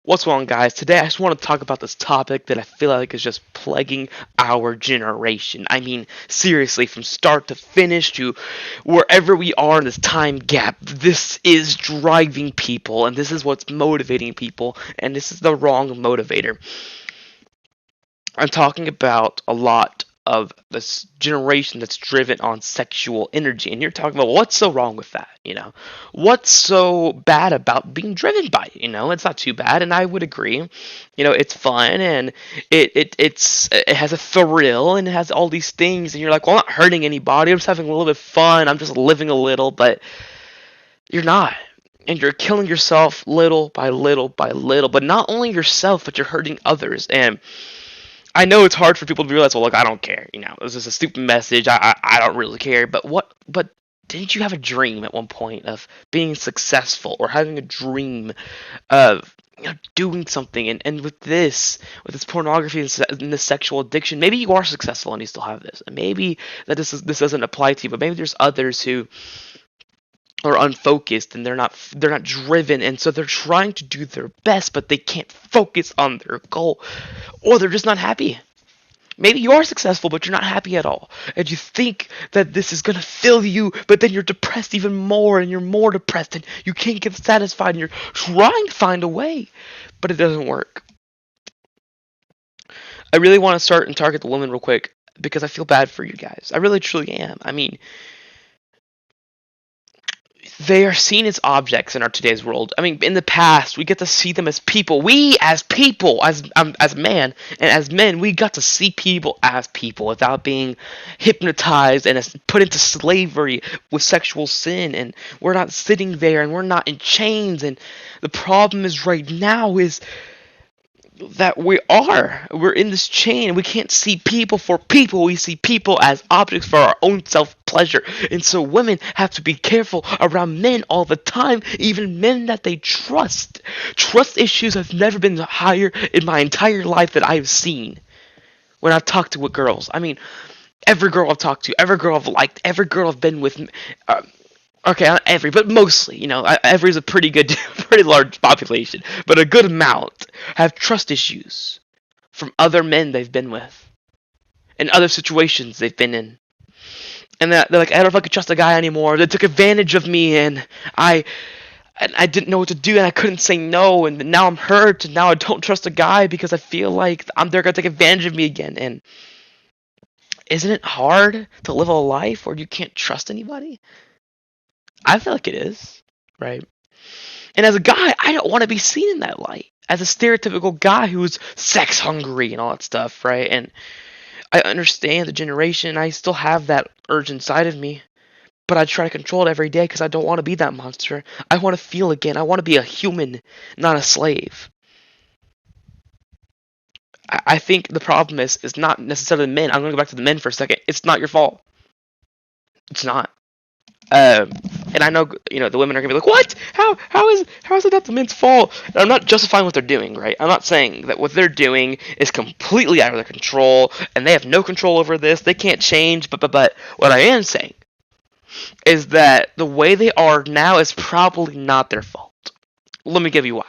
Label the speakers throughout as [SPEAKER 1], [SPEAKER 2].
[SPEAKER 1] What's going on, guys? Today I just want to talk about this topic that I feel like is just plaguing our generation. I mean, seriously, from start to finish to wherever we are in this time gap, this is driving people, and this is what's motivating people, and this is the wrong motivator. I'm talking about a lot of this generation that's driven on sexual energy, and you're talking about what's so wrong with that, what's so bad about being driven by it, it's not too bad, and I would agree, it's fun, and it has a thrill, and it has all these things, and you're like, well, I'm not hurting anybody, I'm just having a little bit of fun, I'm just living a little, but you're not. And you're killing yourself little by little by little, but not only yourself, but you're hurting others. And I know it's hard for people to realize, well, look, I don't care. This is a stupid message. I don't really care. But But didn't you have a dream at one point of being successful or having a dream of doing something? And with this pornography and this sexual addiction, maybe you are successful and you still have this. And maybe this doesn't apply to you, but maybe there's others who are unfocused and they're not driven, and so they're trying to do their best, but they can't focus on their goal, or they're just not happy. Maybe you are successful, but you're not happy at all, and you think that this is gonna fill you, but then you're depressed even more, and you're more depressed, and you can't get satisfied, and you're trying to find a way, but it doesn't work. I really want to start and target the women real quick because I feel bad for you guys. I really truly am. I mean, they are seen as objects in our today's world. I mean, in the past, we get to see them as people. We, as people, as man and as men, we got to see people as people without being hypnotized and put into slavery with sexual sin. And we're not sitting there, and we're not in chains. And the problem is right now is that we're in this chain, and we can't see people for people. We see people as objects for our own self-pleasure, and so women have to be careful around men all the time, even men that they trust issues have never been higher in my entire life that I've seen when I've talked to girls. I mean, every girl I've talked to, every girl I've liked, every girl I've been with, okay, not every, but mostly, every is a pretty good, pretty large population, but a good amount have trust issues from other men they've been with, and other situations they've been in. And they're like, I don't know if I could trust a guy anymore. They took advantage of me, and I didn't know what to do, and I couldn't say no, and now I'm hurt, and now I don't trust a guy because I feel like they're gonna take advantage of me again. And isn't it hard to live a life where you can't trust anybody? I feel like it is, right? And as a guy, I don't want to be seen in that light as a stereotypical guy who's sex hungry and all that stuff, right? And I understand the generation. I still have that urge inside of me, but I try to control it every day because I don't want to be that monster. I want to feel again. I want to be a human, not a slave. I think the problem is not necessarily the men. I'm going to go back to the men for a second. It's not your fault. It's not. And I know, the women are gonna be like, "What? How is it not the men's fault?" And I'm not justifying what they're doing, right? I'm not saying that what they're doing is completely out of their control and they have no control over this. They can't change. But what I am saying is that the way they are now is probably not their fault. Let me give you why.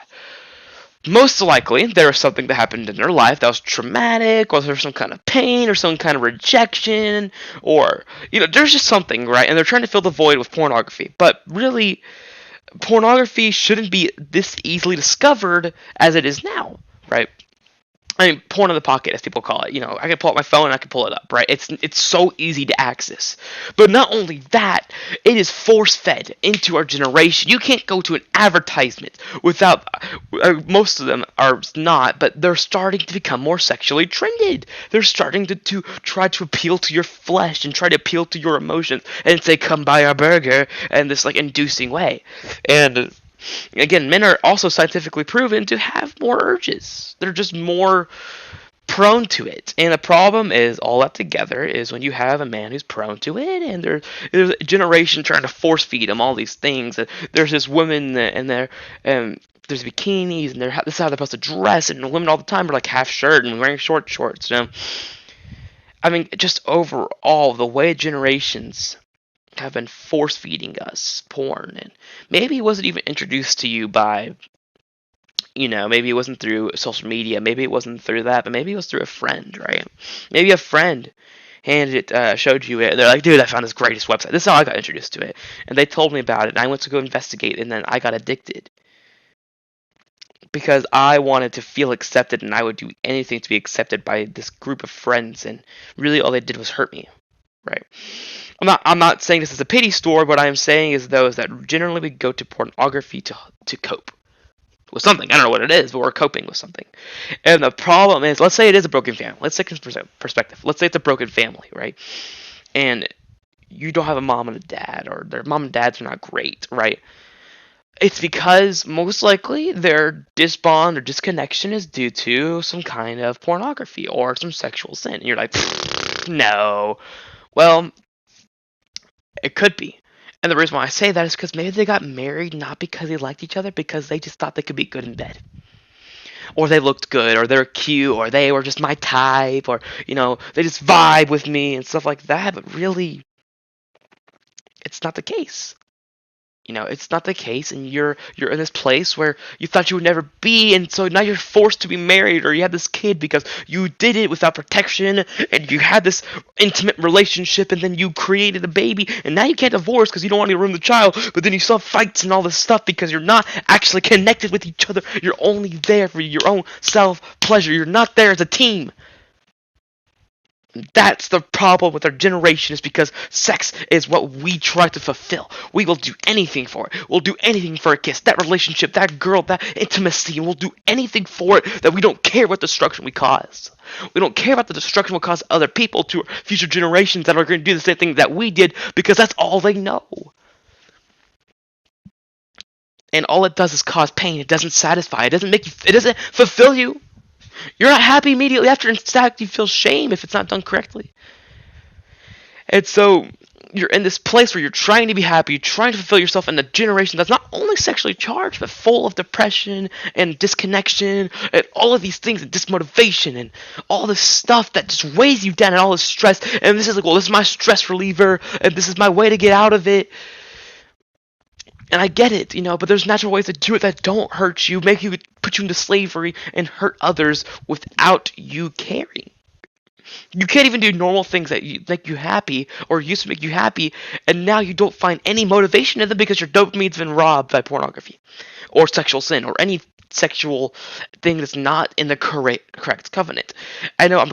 [SPEAKER 1] Most likely, there was something that happened in their life that was traumatic, or there's some kind of pain, or some kind of rejection, or, there's just something, right? And they're trying to fill the void with pornography. But really, pornography shouldn't be this easily discovered as it is now, right? I mean, porn in the pocket, as people call it. I can pull up my phone and I can pull it up, right? It's so easy to access. But not only that, it is force-fed into our generation. You can't go to an advertisement without, most of them are not, but they're starting to become more sexually trended. They're starting to try to appeal to your flesh and try to appeal to your emotions and say, come buy our burger, in this, inducing way. And again, men are also scientifically proven to have more urges. They're just more prone to it. And the problem is, all that together is when you have a man who's prone to it, and there's a generation trying to force feed him all these things. There's this woman, and there's bikinis, and this is how they're supposed to dress, and women all the time are like half shirt and wearing short shorts. I mean, just overall, the way generations have been force feeding us porn, and maybe it wasn't even introduced to you by maybe it wasn't through social media, maybe it wasn't through that, but maybe it was through a friend, right? Maybe a friend showed you it. They're like, dude, I found this greatest website. This is how I got introduced to it. And they told me about it, and I went to go investigate, and then I got addicted. Because I wanted to feel accepted, and I would do anything to be accepted by this group of friends, and really all they did was hurt me, right? I'm not saying this is a pity story. What I am saying is those that generally we go to pornography to cope with something. I don't know what it is, but we're coping with something. And the problem is, let's say it is a broken family. Let's take this perspective. Let's say it's a broken family, right? And you don't have a mom and a dad, or their mom and dads are not great, right? It's because most likely their disbond or disconnection is due to some kind of pornography or some sexual sin. And you're like, no. Well, it could be. And the reason why I say that is because maybe they got married not because they liked each other, because they just thought they could be good in bed. Or they looked good, or they're cute, or they were just my type, or, they just vibe with me and stuff like that. But really, it's not the case. It's not the case, and you're in this place where you thought you would never be, and so now you're forced to be married, or you have this kid because you did it without protection, and you had this intimate relationship, and then you created a baby, and now you can't divorce because you don't want to ruin the child, but then you still have fights and all this stuff because you're not actually connected with each other. You're only there for your own self-pleasure. You're not there as a team. That's the problem with our generation, is because sex is what we try to fulfill. We will do anything for it. We'll do anything for a kiss, that relationship, that girl, that intimacy, and we'll do anything for it, that we don't care what destruction we cause. We don't care about the destruction we'll cause other people, to future generations that are going to do the same thing that we did, because that's all they know. And all it does is cause pain. It doesn't satisfy. It doesn't fulfill you. You're not happy immediately after. In fact, you feel shame if it's not done correctly. And so you're in this place where you're trying to be happy, you're trying to fulfill yourself in a generation that's not only sexually charged, but full of depression and disconnection and all of these things, and dismotivation and all this stuff that just weighs you down, and all this stress. And this is like, well, this is my stress reliever, and this is my way to get out of it. And I get it, but there's natural ways to do it that don't hurt you, put you into slavery, and hurt others without you caring. You can't even do normal things that make you happy, or used to make you happy, and now you don't find any motivation in them because your dopamine's been robbed by pornography, or sexual sin, or any sexual thing that's not in the correct covenant. I know I'm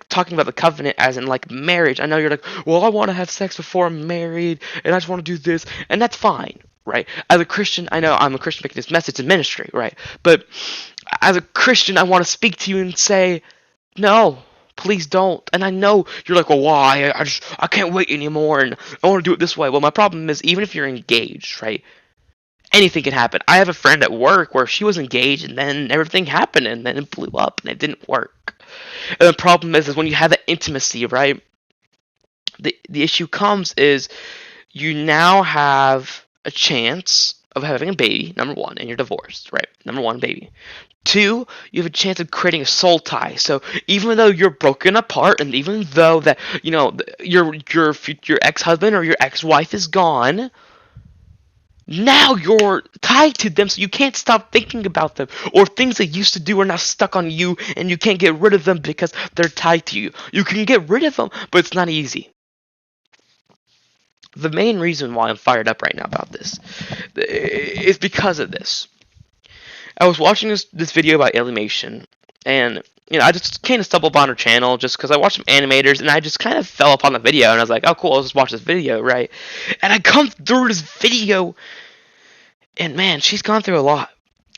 [SPEAKER 1] talking about the covenant as in like marriage. I know you're like, well, I want to have sex before I'm married, and I just want to do this, and that's fine. Right? As a Christian, I know I'm a Christian making this message in ministry, right? But as a Christian, I want to speak to you and say, no, please don't. And I know you're like, well, why? I can't wait anymore, and I want to do it this way. Well, my problem is, even if you're engaged, right? Anything can happen. I have a friend at work where she was engaged, and then everything happened, and then it blew up, and it didn't work. And the problem is when you have that intimacy, right? The issue comes is you now have a chance of having a baby, number one, and you're divorced, right? Number one, baby. Two, you have a chance of creating a soul tie. So even though you're broken apart, and even though that your ex-husband or your ex-wife is gone, now you're tied to them, so you can't stop thinking about them, or things they used to do are now stuck on you, and you can't get rid of them because they're tied to you. You can get rid of them, but it's not easy. The main reason why I'm fired up right now about this is because of this. I was watching this video by Animation, and I just kind of stumbled upon her channel just because I watched some animators, and I just kind of fell upon the video, and I was like, oh cool, I'll just watch this video, right? And I come through this video, and man, she's gone through a lot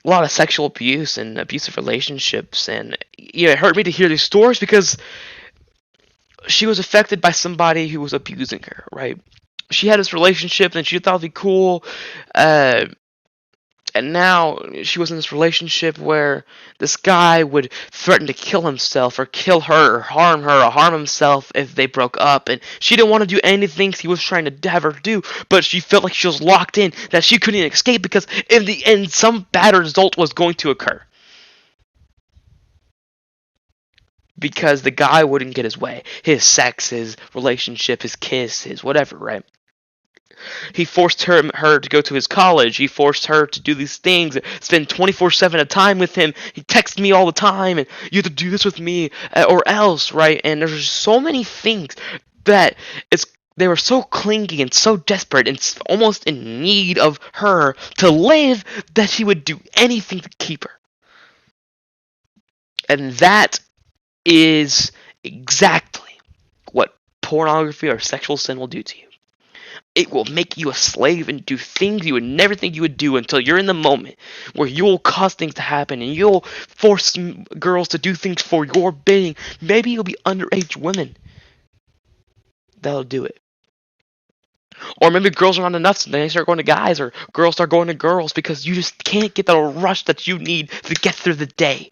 [SPEAKER 1] of sexual abuse and abusive relationships, and it hurt me to hear these stories because she was affected by somebody who was abusing her, right? She had this relationship and she thought it'd be cool, and now she was in this relationship where this guy would threaten to kill himself or kill her or harm himself if they broke up, and she didn't want to do anything he was trying to have her do, but she felt like she was locked in, that she couldn't escape because in the end some bad result was going to occur. Because the guy wouldn't get his way. His sex, his relationship, his kiss, his whatever, right? He forced her to go to his college. He forced her to do these things, spend 24/7 of time with him. He texts me all the time, and you have to do this with me or else, right? And there's so many things that they were so clingy and so desperate and almost in need of her to live that he would do anything to keep her. And that is exactly what pornography or sexual sin will do to you. It will make you a slave and do things you would never think you would do until you're in the moment where you'll cause things to happen and you'll force girls to do things for your bidding. Maybe you'll be underage women that'll do it. Or maybe girls are on the nuts and they start going to guys, or girls start going to girls because you just can't get the rush that you need to get through the day.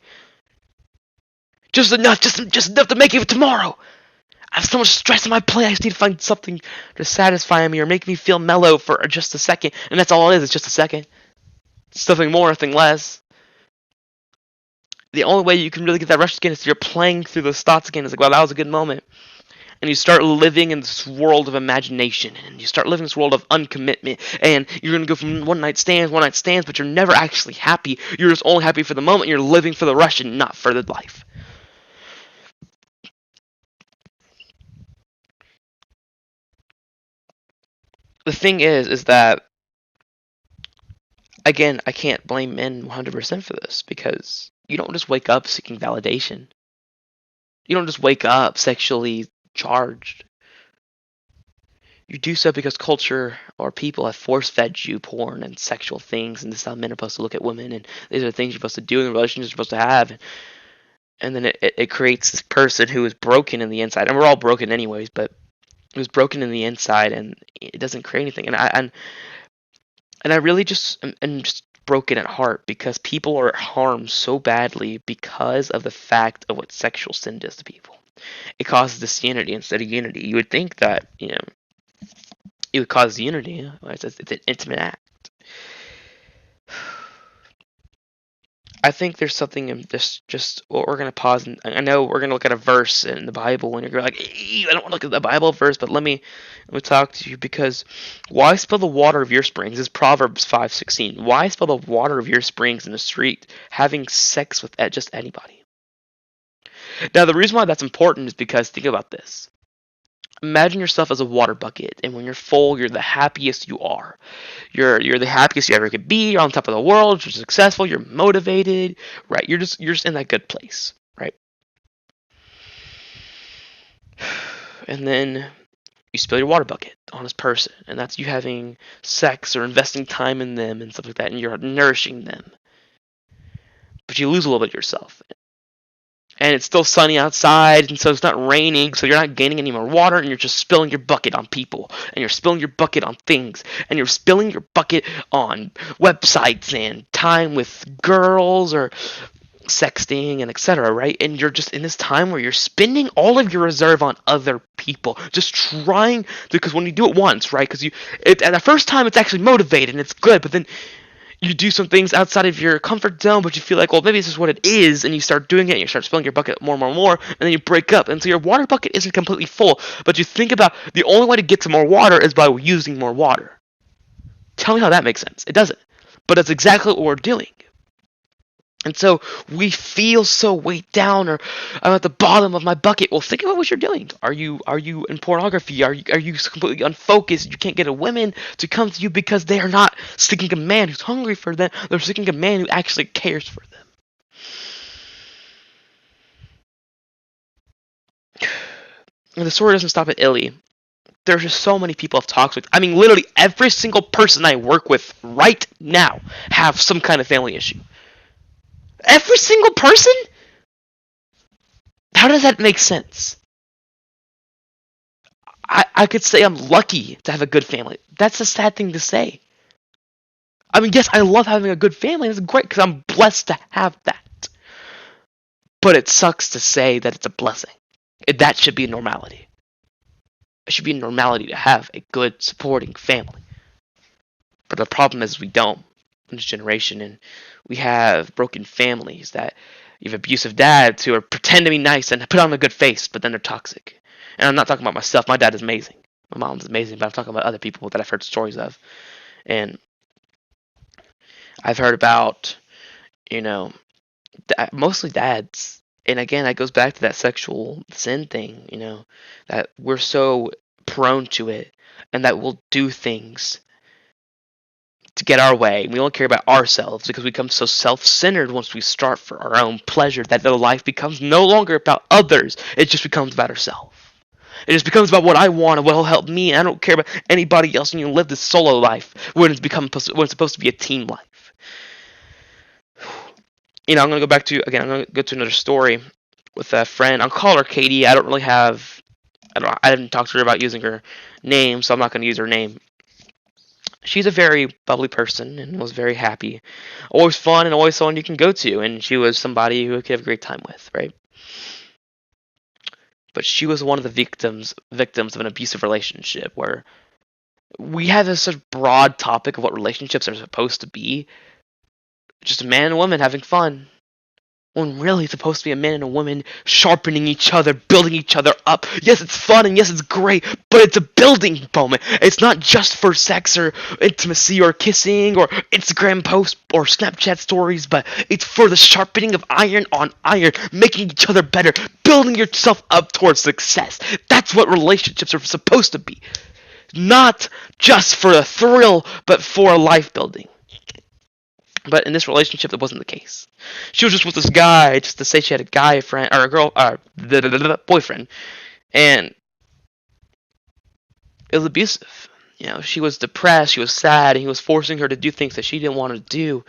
[SPEAKER 1] Just enough to make it tomorrow. I have so much stress on my plate, I just need to find something to satisfy me or make me feel mellow for just a second. And that's all it is, it's just a second. It's nothing more, nothing less. The only way you can really get that rush again is if you're playing through those thoughts again. It's like, wow, that was a good moment. And you start living in this world of imagination, and you start living in this world of uncommitment, and you're going to go from one night stands, but you're never actually happy. You're just only happy for the moment. You're living for the rush and not for the life. The thing is that, again, I can't blame men 100% for this, because you don't just wake up seeking validation. You don't just wake up sexually charged. You do so because culture or people have force-fed you porn and sexual things, and this is how men are supposed to look at women, and these are the things you're supposed to do, and the relationships you're supposed to have. And then it creates this person who is broken in the inside, and we're all broken anyways, but it was broken in the inside, and it doesn't create anything. And I really just am just broken at heart because people are harmed so badly because of the fact of what sexual sin does to people. It causes disunity instead of unity. You would think that, it would cause unity. It's an intimate act. I think there's something in this. Just well, we're gonna pause, and I know we're gonna look at a verse in the Bible, and you're like, I don't want to look at the Bible verse, but let me talk to you, because why spill the water of your springs? This is Proverbs 5:16. Why spill the water of your springs in the street, having sex with just anybody? Now, the reason why that's important is because think about this. Imagine yourself as a water bucket, and when you're full, you're the happiest you are. You're the happiest you ever could be. You're on top of the world. You're successful. You're motivated, right? You're just in that good place, right? And then you spill your water bucket on this person, and that's you having sex or investing time in them and stuff like that, and you're nourishing them. But you lose a little bit of yourself. And it's still sunny outside, and so it's not raining, so you're not gaining any more water, and you're just spilling your bucket on people, and you're spilling your bucket on things, and you're spilling your bucket on websites and time with girls or sexting and etc., right? And you're just in this time where you're spending all of your reserve on other people, just trying to, because when you do it once, right? Because at the first time it's actually motivated and it's good, but then you do some things outside of your comfort zone, but you feel like, well, maybe this is what it is, and you start doing it, and you start filling your bucket more and more, and then you break up, and so your water bucket isn't completely full, but you think about the only way to get to more water is by using more water. Tell me how that makes sense. It doesn't. But that's exactly what we're doing. And so we feel so weighed down, or I'm at the bottom of my bucket. Well, think about what you're doing. Are you in pornography? Are you completely unfocused? You can't get a woman to come to you because they are not seeking a man who's hungry for them. They're seeking a man who actually cares for them. And the story doesn't stop at Illy. There's just so many people I've talked with. I mean, literally every single person I work with right now have some kind of family issue. Every single person? How does that make sense? I could say I'm lucky to have a good family. That's a sad thing to say. I mean, yes, I love having a good family. It's great because I'm blessed to have that. But it sucks to say that it's a blessing. That should be normality. It should be a normality to have a good, supporting family. But the problem is we don't in this generation, and we have broken families that you have abusive dads who are pretend to be nice and put on a good face, but then they're toxic. And I'm not talking about myself. My dad is amazing. My mom's amazing, but I'm talking about other people that I've heard stories of. And I've heard about, you know, mostly dads. And again, that goes back to that sexual sin thing, that we're so prone to it and that we'll do things to get our way. We don't care about ourselves because we become so self-centered once we start for our own pleasure that the life becomes no longer about others. It just becomes about ourselves. It just becomes about what I want and what will help me. I don't care about anybody else. And you live this solo life when it's supposed to be a team life. I'm gonna go back to again. I'm gonna go to another story with a friend. I'll call her Katie. I don't really have. I didn't talk to her about using her name, so I'm not gonna use her name. She's a very bubbly person and was very happy, always fun and always someone you can go to. And she was somebody who you could have a great time with, right? But she was one of the victims of an abusive relationship where we have this such broad topic of what relationships are supposed to be. Just a man and a woman having fun. When really it's supposed to be a man and a woman sharpening each other, building each other up. Yes, it's fun and yes, it's great, but it's a building moment. It's not just for sex or intimacy or kissing or Instagram posts or Snapchat stories, but it's for the sharpening of iron on iron, making each other better, building yourself up towards success. That's what relationships are supposed to be. Not just for a thrill, but for a life building. But in this relationship, that wasn't the case. She was just with this guy, just to say she had a guy friend or a girl, boyfriend, and it was abusive. She was depressed, she was sad, and he was forcing her to do things that she didn't want to do.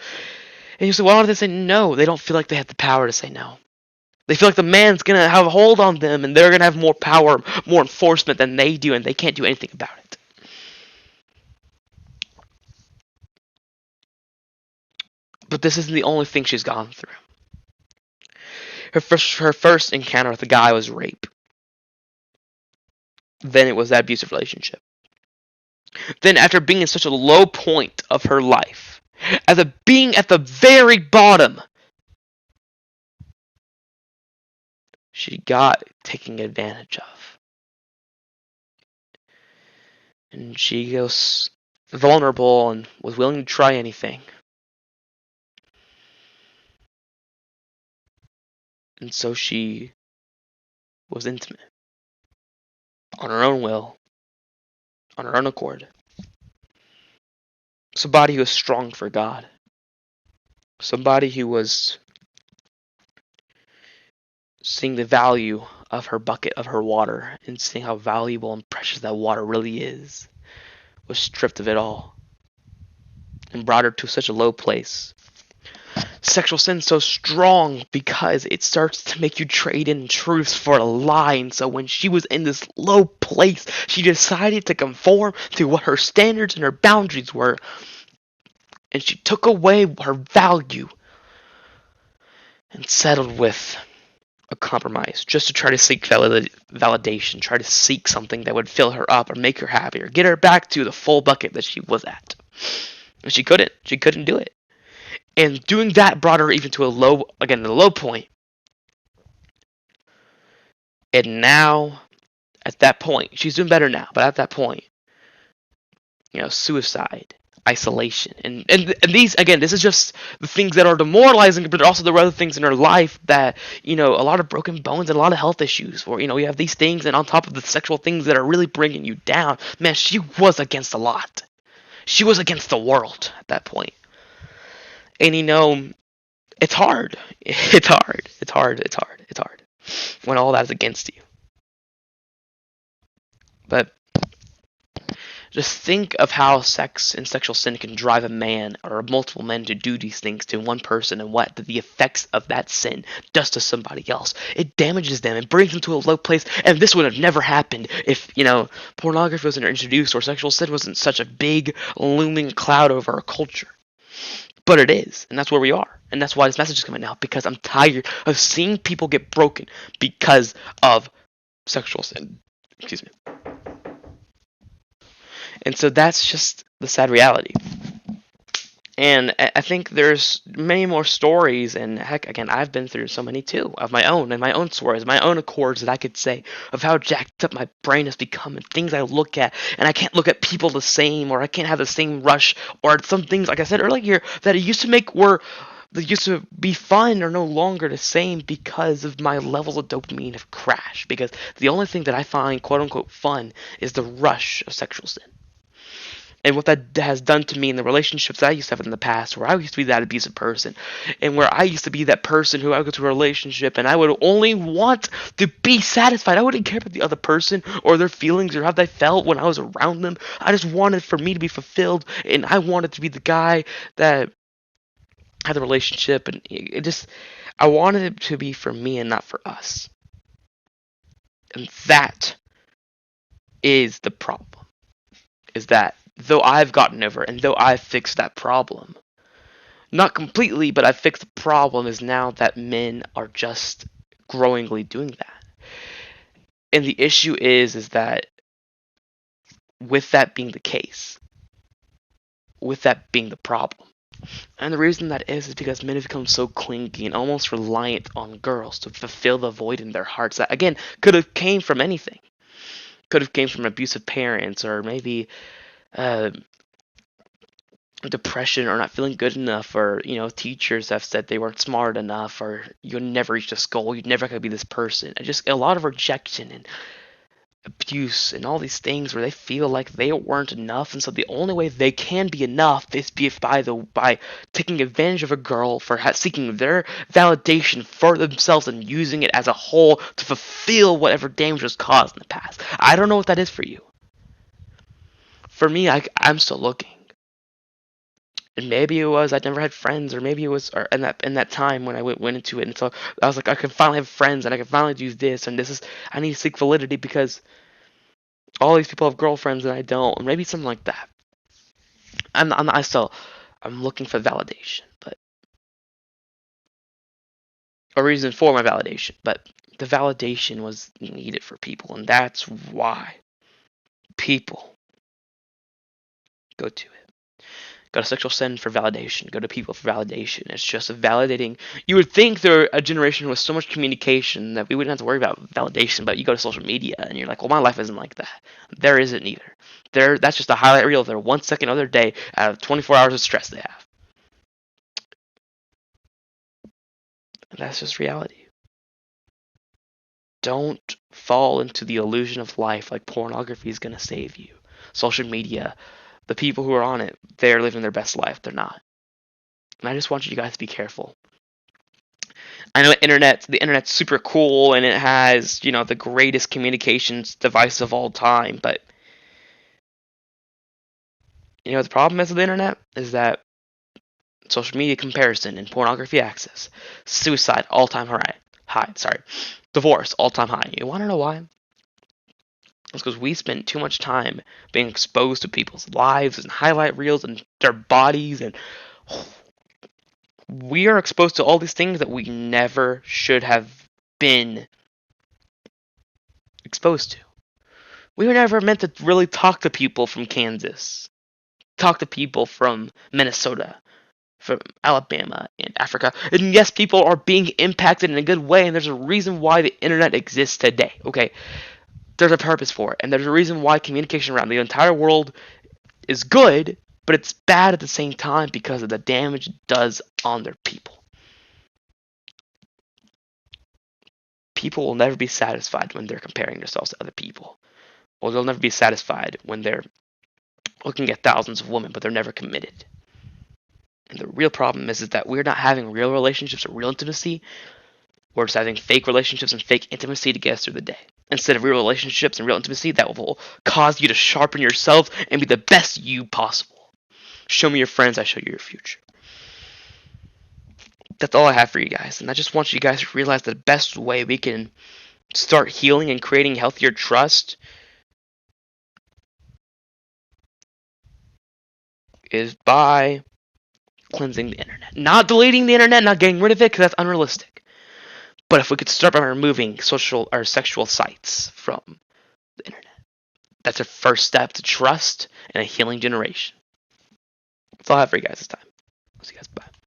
[SPEAKER 1] And you say, why don't they say no? They don't feel like they have the power to say no. They feel like the man's gonna have a hold on them, and they're gonna have more power, more enforcement than they do, and they can't do anything about it. But this isn't the only thing she's gone through. Her first encounter with the guy was rape. Then it was that abusive relationship. Then after being in such a low point of her life, being at the very bottom, she got taken advantage of. And she was vulnerable and was willing to try anything. And so she was intimate. On her own will. On her own accord. Somebody who was strong for God. Somebody who was seeing the value of her bucket, of her water, and seeing how valuable and precious that water really is, was stripped of it all and brought her to such a low place. Sexual sin is so strong because it starts to make you trade in truth for a lie. And so when she was in this low place, she decided to conform to what her standards and her boundaries were. And she took away her value and settled with a compromise just to try to seek validation, try to seek something that would fill her up or make her happy or get her back to the full bucket that she was at. And she couldn't do it. And doing that brought her even to the low point. And now, at that point, she's doing better now, but at that point, suicide, isolation, and these, again, this is just the things that are demoralizing, but also there are other things in her life that, a lot of broken bones and a lot of health issues, where, you have these things, and on top of the sexual things that are really bringing you down, man, she was against a lot. She was against the world at that point. And, it's hard. It's hard when all that is against you. But just think of how sex and sexual sin can drive a man or multiple men to do these things to one person, and what the effects of that sin does to somebody else. It damages them and brings them to a low place. And this would have never happened if, pornography wasn't introduced or sexual sin wasn't such a big looming cloud over our culture. But it is, and that's where we are. And that's why this message is coming out, because I'm tired of seeing people get broken because of sexual sin. Excuse me. And so that's just the sad reality. And I think there's many more stories, and heck, again, I've been through so many too, of my own, and my own stories, my own accords that I could say of how jacked up my brain has become, and things I look at, and I can't look at people the same, or I can't have the same rush, or some things, like I said earlier, that it used to make were that used to be fun are no longer the same because of my levels of dopamine have crashed. Because the only thing that I find quote unquote fun is the rush of sexual sin. And what that has done to me in the relationships that I used to have in the past, where I used to be that abusive person, and where I used to be that person who I would go to a relationship and I would only want to be satisfied. I wouldn't care about the other person or their feelings or how they felt when I was around them. I just wanted for me to be fulfilled, and I wanted to be the guy that had the relationship, and I wanted it to be for me and not for us. And that is the problem. Is that though I've gotten over and though I've fixed that problem, not completely, but I've fixed the problem, is now that men are just growingly doing that. And the issue is that with that being the case, with that being the problem, and the reason that is because men have become so clingy and almost reliant on girls to fulfill the void in their hearts that, again, could have came from anything. Could have came from abusive parents, or maybe uh, depression, or not feeling good enough, or teachers have said they weren't smart enough, or you'll never reach this goal, you're never gonna be this person, and just a lot of rejection and abuse and all these things where they feel like they weren't enough, and so the only way they can be enough is by taking advantage of a girl for seeking their validation for themselves and using it as a whole to fulfill whatever damage was caused in the past. I don't know what that is for you. For me, I'm still looking. And maybe it was I never had friends, or maybe it was or in that time when I went into it, and so I was like, I can finally have friends, and I can finally do this, and I need to seek validity because all these people have girlfriends and I don't, or maybe something like that. I'm looking for validation, but a reason for my validation, but the validation was needed for people, and that's why people go to it. Go to sexual sin for validation. Go to people for validation. It's just a validating. You would think they're a generation with so much communication that we wouldn't have to worry about validation, but you go to social media and you're like, well, my life isn't like that. There isn't either. That's just a highlight reel of their 1 second of their day out of 24 hours of stress they have. And that's just reality. Don't fall into the illusion of life like pornography is going to save you. Social media, the people who are on it, they're living their best life. They're not. And I just want you guys to be careful. I know the internet's super cool and it has, the greatest communications device of all time, but the problem is with the internet is that social media comparison and pornography access, suicide all-time high, divorce all-time high. You want to know why? It's because we spend too much time being exposed to people's lives and highlight reels and their bodies, and we are exposed to all these things that we never should have been exposed to. We were never meant to really talk to people from Kansas, talk to people from Minnesota, from Alabama and Africa. And yes, people are being impacted in a good way, and there's a reason why the internet exists today. Okay, there's a purpose for it, and there's a reason why communication around the entire world is good, but it's bad at the same time because of the damage it does on their people. People will never be satisfied when they're comparing themselves to other people. Or they'll never be satisfied when they're looking at thousands of women, but they're never committed. And the real problem is that we're not having real relationships or real intimacy. We're just having fake relationships and fake intimacy to get us through the day. Instead of real relationships and real intimacy that will cause you to sharpen yourself and be the best you possible. Show me your friends, I show you your future. That's all I have for you guys. And I just want you guys to realize the best way we can start healing and creating healthier trust is by cleansing the internet. Not deleting the internet, not getting rid of it, because that's unrealistic. But if we could start by removing social or sexual sites from the internet, that's a first step to trust and a healing generation. That's all I have for you guys this time. See you guys. Bye.